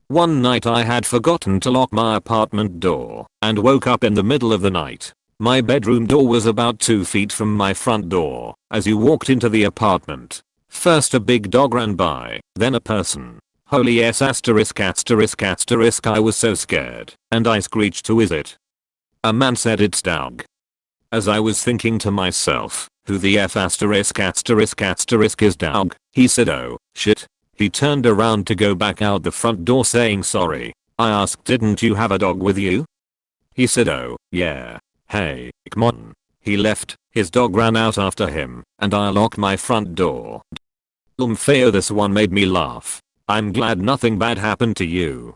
One night I had forgotten to lock my apartment door and woke up in the middle of the night. My bedroom door was about 2 feet from my front door as you walked into the apartment. First a big dog ran by, then a person. Holy yes asterisk asterisk asterisk I was so scared and I screeched, who is it? A man said, it's dog. As I was thinking to myself, who the f asterisk asterisk asterisk is dog, he said, oh shit. He turned around to go back out the front door saying sorry. I asked, didn't you have a dog with you? He said, oh yeah. Hey, come on. He left, his dog ran out after him, and I locked my front door. Fail, this one made me laugh. I'm glad nothing bad happened to you.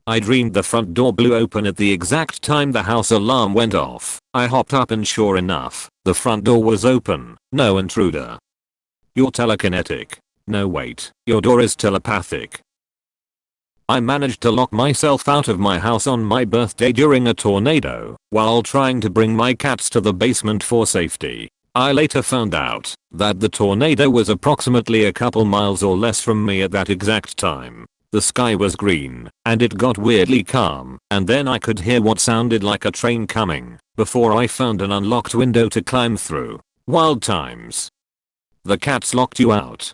I dreamed the front door blew open at the exact time the house alarm went off. I hopped up and sure enough, the front door was open, no intruder. You're telekinetic. No wait, your door is telepathic. I managed to lock myself out of my house on my birthday during a tornado while trying to bring my cats to the basement for safety. I later found out that the tornado was approximately a couple miles or less from me at that exact time. The sky was green and it got weirdly calm, and then I could hear what sounded like a train coming before I found an unlocked window to climb through. Wild times. The cats locked you out.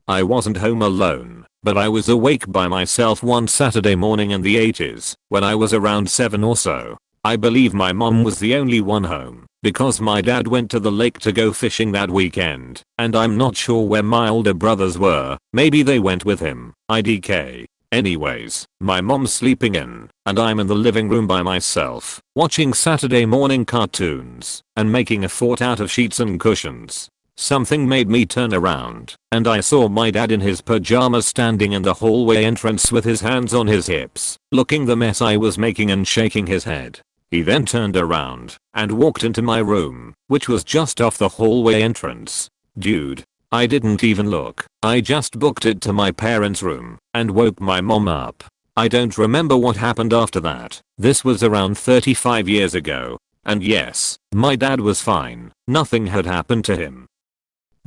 I wasn't home alone, but I was awake by myself one Saturday morning in the 80s when I was around 7 or so. I believe my mom was the only one home because my dad went to the lake to go fishing that weekend, and I'm not sure where my older brothers were. Maybe they went with him. IDK. Anyways, my mom's sleeping in, and I'm in the living room by myself, watching Saturday morning cartoons and making a fort out of sheets and cushions. Something made me turn around, and I saw my dad in his pajamas standing in the hallway entrance with his hands on his hips, looking the mess I was making and shaking his head. He then turned around and walked into my room, which was just off the hallway entrance. Dude, I didn't even look. I just booked it to my parents' room and woke my mom up. I don't remember what happened after that. This was around 35 years ago. And yes, my dad was fine. Nothing had happened to him.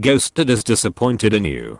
Ghosted is disappointed in you.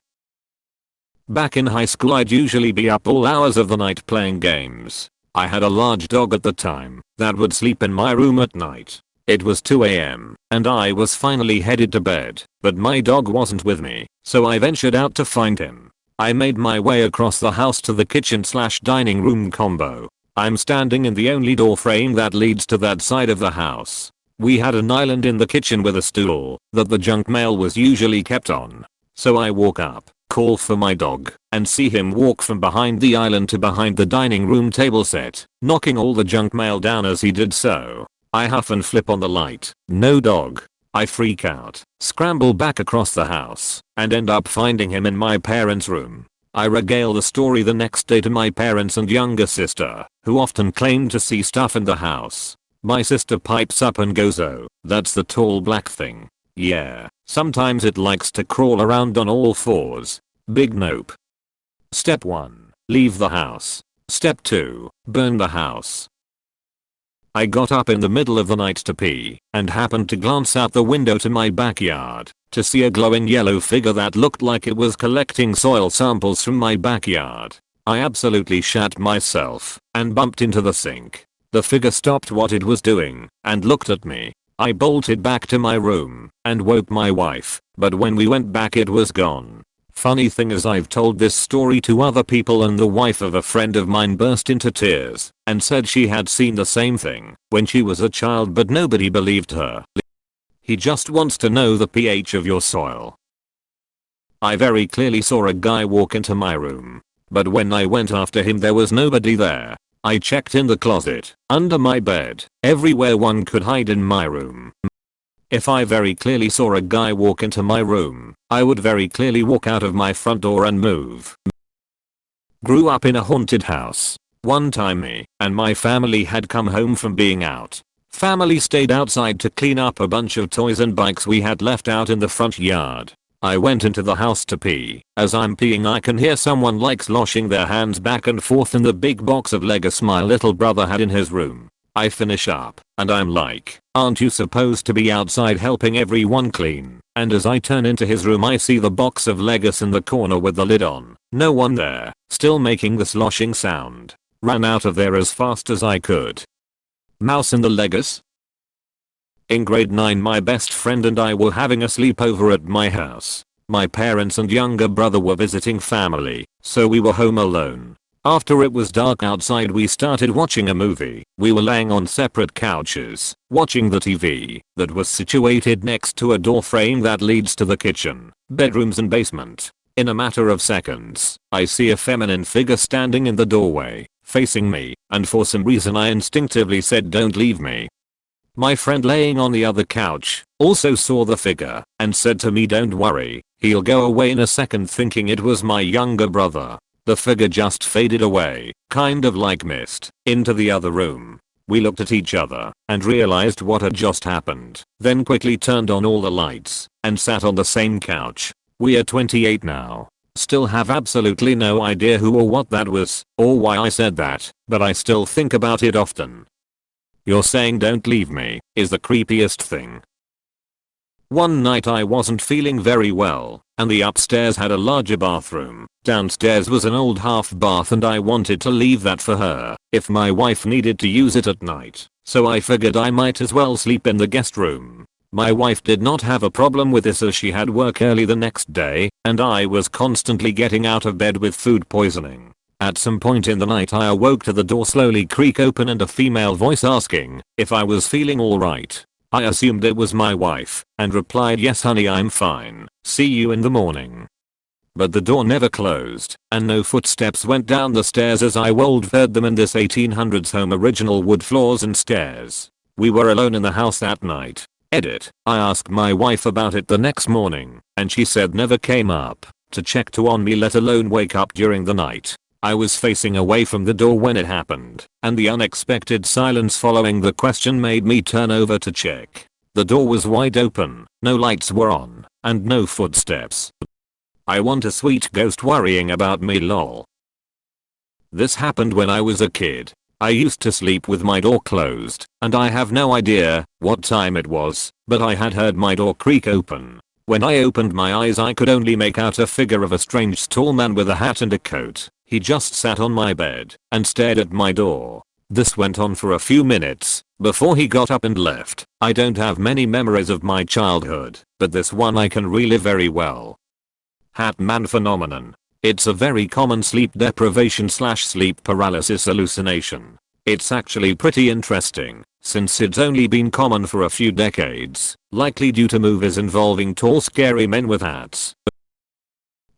Back in high school I'd usually be up all hours of the night playing games. I had a large dog at the time that would sleep in my room at night. It was 2 AM and I was finally headed to bed, but my dog wasn't with me, so I ventured out to find him. I made my way across the house to the kitchen/dining room combo. I'm standing in the only door frame that leads to that side of the house. We had an island in the kitchen with a stool that the junk mail was usually kept on. So I walk up, call for my dog, and see him walk from behind the island to behind the dining room table set, knocking all the junk mail down as he did so. I huff and flip on the light. No dog. I freak out, scramble back across the house, and end up finding him in my parents' room. I regale the story the next day to my parents and younger sister, who often claimed to see stuff in the house. My sister pipes up and goes, oh, that's the tall black thing. Yeah, sometimes it likes to crawl around on all fours. Big nope. Step 1. Leave the house. Step 2. Burn the house. I got up in the middle of the night to pee and happened to glance out the window to my backyard to see a glowing yellow figure that looked like it was collecting soil samples from my backyard. I absolutely shat myself and bumped into the sink. The figure stopped what it was doing and looked at me. I bolted back to my room and woke my wife, but when we went back it was gone. Funny thing is I've told this story to other people and the wife of a friend of mine burst into tears and said she had seen the same thing when she was a child, but nobody believed her. He just wants to know the pH of your soil. I very clearly saw a guy walk into my room, but when I went after him there was nobody there. I checked in the closet, under my bed, everywhere one could hide in my room. If I very clearly saw a guy walk into my room, I would very clearly walk out of my front door and move. Grew up in a haunted house. One time me and my family had come home from being out. Family stayed outside to clean up a bunch of toys and bikes we had left out in the front yard. I went into the house to pee. As I'm peeing I can hear someone like sloshing their hands back and forth in the big box of Legos my little brother had in his room. I finish up and I'm like, aren't you supposed to be outside helping everyone clean? And as I turn into his room I see the box of Legos in the corner with the lid on. No one there, still making the sloshing sound. Ran out of there as fast as I could. Mouse in the Legos? In grade 9 my best friend and I were having a sleepover at my house. My parents and younger brother were visiting family, so we were home alone. After it was dark outside we started watching a movie. We were laying on separate couches, watching the TV that was situated next to a door frame that leads to the kitchen, bedrooms and basement. In a matter of seconds, I see a feminine figure standing in the doorway, facing me, and for some reason I instinctively said don't leave me. My friend laying on the other couch also saw the figure and said to me don't worry, he'll go away in a second, thinking it was my younger brother. The figure just faded away, kind of like mist, into the other room. We looked at each other and realized what had just happened, then quickly turned on all the lights and sat on the same couch. We are 28 now. Still have absolutely no idea who or what that was, or why I said that, but I still think about it often. You're saying don't leave me is the creepiest thing. One night I wasn't feeling very well, and the upstairs had a larger bathroom. Downstairs was an old half bath and I wanted to leave that for her if my wife needed to use it at night, so I figured I might as well sleep in the guest room. My wife did not have a problem with this as she had work early the next day, and I was constantly getting out of bed with food poisoning. At some point in the night I awoke to the door slowly creak open and a female voice asking if I was feeling alright. I assumed it was my wife and replied yes honey I'm fine, see you in the morning. But the door never closed and no footsteps went down the stairs as I heard them in this 1800s home, original wood floors and stairs. We were alone in the house that night. Edit. I asked my wife about it the next morning and she said never came up to check to on me, let alone wake up during the night. I was facing away from the door when it happened, and the unexpected silence following the question made me turn over to check. The door was wide open, no lights were on, and no footsteps. I want a sweet ghost worrying about me lol. This happened when I was a kid. I used to sleep with my door closed, and I have no idea what time it was, but I had heard my door creak open. When I opened my eyes I could only make out a figure of a strange tall man with a hat and a coat. He just sat on my bed and stared at my door. This went on for a few minutes before he got up and left. I don't have many memories of my childhood, but this one I can relive very well. Hat man phenomenon. It's a very common sleep deprivation / sleep paralysis hallucination. It's actually pretty interesting, since it's only been common for a few decades, likely due to movies involving tall scary men with hats.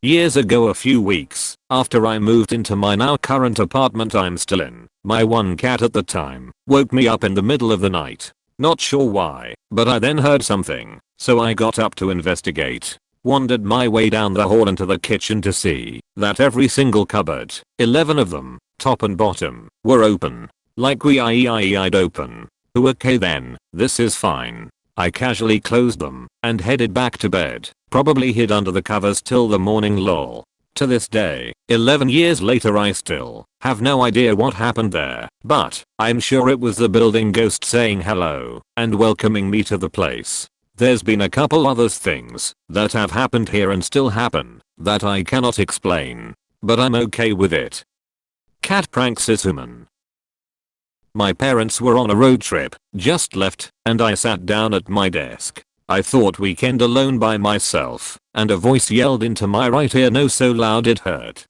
Years ago, a few weeks after I moved into my now current apartment I'm still in, my one cat at the time woke me up in the middle of the night. Not sure why, but I then heard something, so I got up to investigate. Wandered my way down the hall into the kitchen to see that every single cupboard, 11 of them, top and bottom, were open. Like I'd open. Okay then, this is fine. I casually closed them and headed back to bed, probably hid under the covers till the morning lol. To this day, 11 years later I still have no idea what happened there, but I'm sure it was the building ghost saying hello and welcoming me to the place. There's been a couple other things that have happened here and still happen that I cannot explain, but I'm okay with it. Cat pranks is human. My parents were on a road trip, just left, and I sat down at my desk. I thought weekend alone by myself, and a voice yelled into my right ear no so loud it hurt.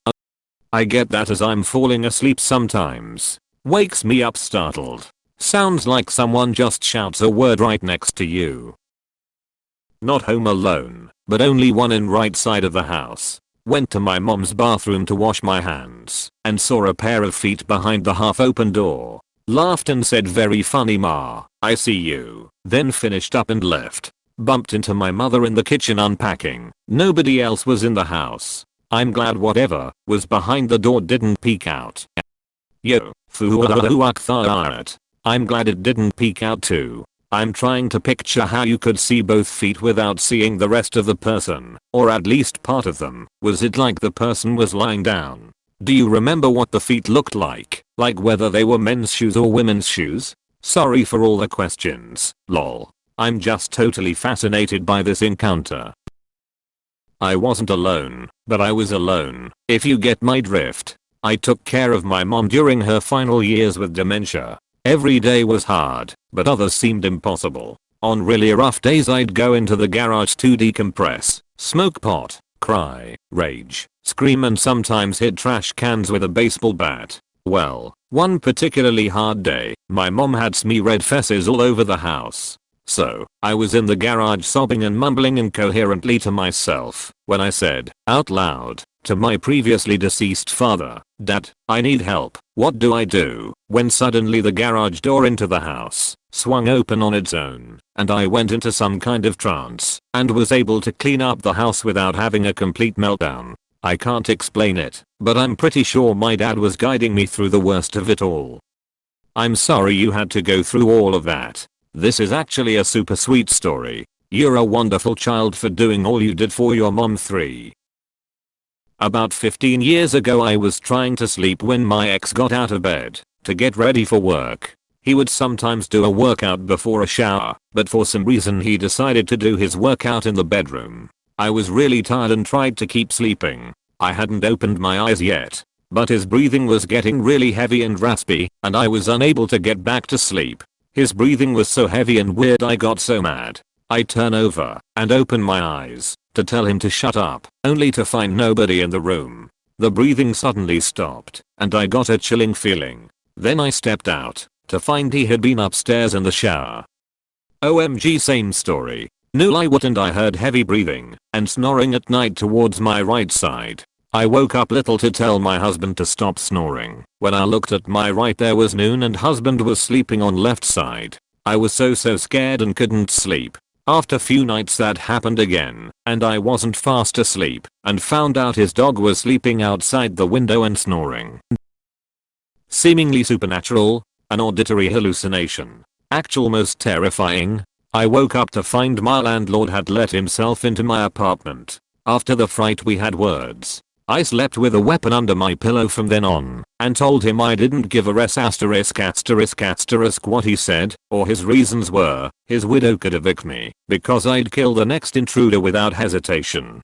I get that as I'm falling asleep sometimes. Wakes me up startled. Sounds like someone just shouts a word right next to you. Not home alone, but only one in right side of the house. Went to my mom's bathroom to wash my hands, and saw a pair of feet behind the half open door. Laughed and said very funny ma, I see you. Then finished up and left. Bumped into my mother in the kitchen unpacking. Nobody else was in the house. I'm glad whatever was behind the door didn't peek out. Yo, I'm glad it didn't peek out too. I'm trying to picture how you could see both feet without seeing the rest of the person, or at least part of them. Was it like the person was lying down? Do you remember what the feet looked like whether they were men's shoes or women's shoes? Sorry for all the questions, lol. I'm just totally fascinated by this encounter. I wasn't alone, but I was alone, if you get my drift. I took care of my mom during her final years with dementia. Every day was hard, but others seemed impossible. On really rough days I'd go into the garage to decompress, smoke pot, cry, rage, scream and sometimes hit trash cans with a baseball bat. Well, one particularly hard day, my mom had smear red fesses all over the house. So, I was in the garage sobbing and mumbling incoherently to myself when I said, out loud, to my previously deceased father, "Dad, I need help, what do I do?" When suddenly the garage door into the house swung open on its own, and I went into some kind of trance and was able to clean up the house without having a complete meltdown. I can't explain it, but I'm pretty sure my dad was guiding me through the worst of it all. I'm sorry you had to go through all of that. This is actually a super sweet story. You're a wonderful child for doing all you did for your mom. 3. About 15 years ago I was trying to sleep when my ex got out of bed to get ready for work. He would sometimes do a workout before a shower, but for some reason he decided to do his workout in the bedroom. I was really tired and tried to keep sleeping. I hadn't opened my eyes yet, but his breathing was getting really heavy and raspy, and I was unable to get back to sleep. His breathing was so heavy and weird I got so mad. I turn over and open my eyes to tell him to shut up, only to find nobody in the room. The breathing suddenly stopped, and I got a chilling feeling. Then I stepped out to find he had been upstairs in the shower. OMG, same story. No lie, what, and I heard heavy breathing and snoring at night towards my right side. I woke up little to tell my husband to stop snoring. When I looked at my right there was noon and husband was sleeping on left side. I was so scared and couldn't sleep. After few nights that happened again, and I wasn't fast asleep, and found out his dog was sleeping outside the window and snoring. Seemingly supernatural, an auditory hallucination. Actual most terrifying. I woke up to find my landlord had let himself into my apartment. After the fright we had words. I slept with a weapon under my pillow from then on, and told him I didn't give a s*** what he said, or his reasons were, his widow could evict me, because I'd kill the next intruder without hesitation.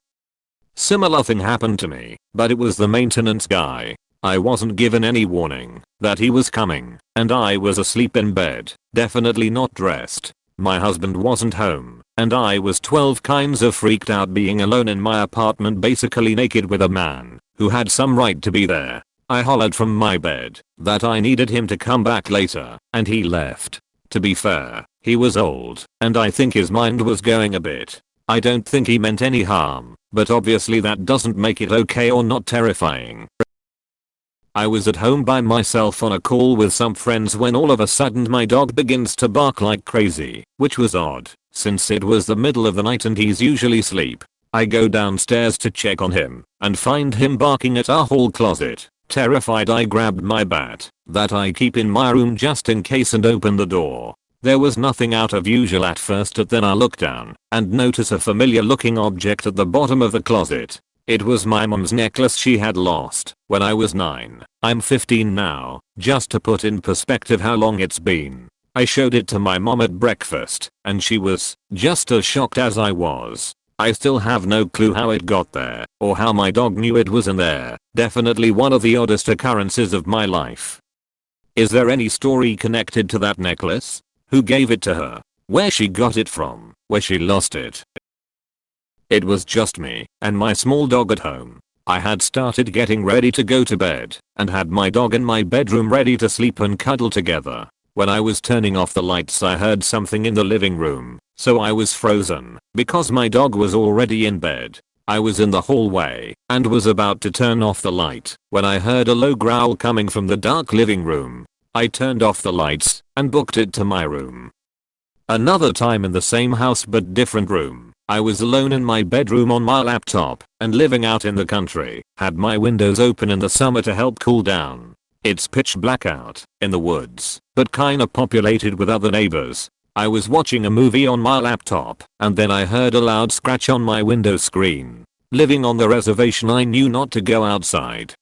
Similar thing happened to me, but it was the maintenance guy. I wasn't given any warning that he was coming, and I was asleep in bed, definitely not dressed. My husband wasn't home, and I was 12 kinds of freaked out being alone in my apartment, basically naked with a man who had some right to be there. I hollered from my bed that I needed him to come back later, and he left. To be fair, he was old, and I think his mind was going a bit. I don't think he meant any harm, but obviously that doesn't make it okay or not terrifying. I was at home by myself on a call with some friends when all of a sudden my dog begins to bark like crazy, which was odd, since it was the middle of the night and he's usually asleep. I go downstairs to check on him, and find him barking at our hall closet. Terrified I grabbed my bat, that I keep in my room just in case, and opened the door. There was nothing out of usual at first, but then I look down, and notice a familiar looking object at the bottom of the closet. It was my mom's necklace she had lost when I was 9. I'm 15 now. Just to put in perspective how long it's been. I showed it to my mom at breakfast, and she was just as shocked as I was. I still have no clue how it got there, or how my dog knew it was in there. Definitely one of the oddest occurrences of my life. Is there any story connected to that necklace? Who gave it to her? Where she got it from? Where she lost it? It was just me and my small dog at home. I had started getting ready to go to bed and had my dog in my bedroom ready to sleep and cuddle together. When I was turning off the lights I heard something in the living room, so I was frozen because my dog was already in bed. I was in the hallway and was about to turn off the light when I heard a low growl coming from the dark living room. I turned off the lights and booked it to my room. Another time in the same house but different room. I was alone in my bedroom on my laptop and living out in the country. Had my windows open in the summer to help cool down. It's pitch black out in the woods, but kinda populated with other neighbors. I was watching a movie on my laptop and then I heard a loud scratch on my window screen. Living on the reservation I knew not to go outside.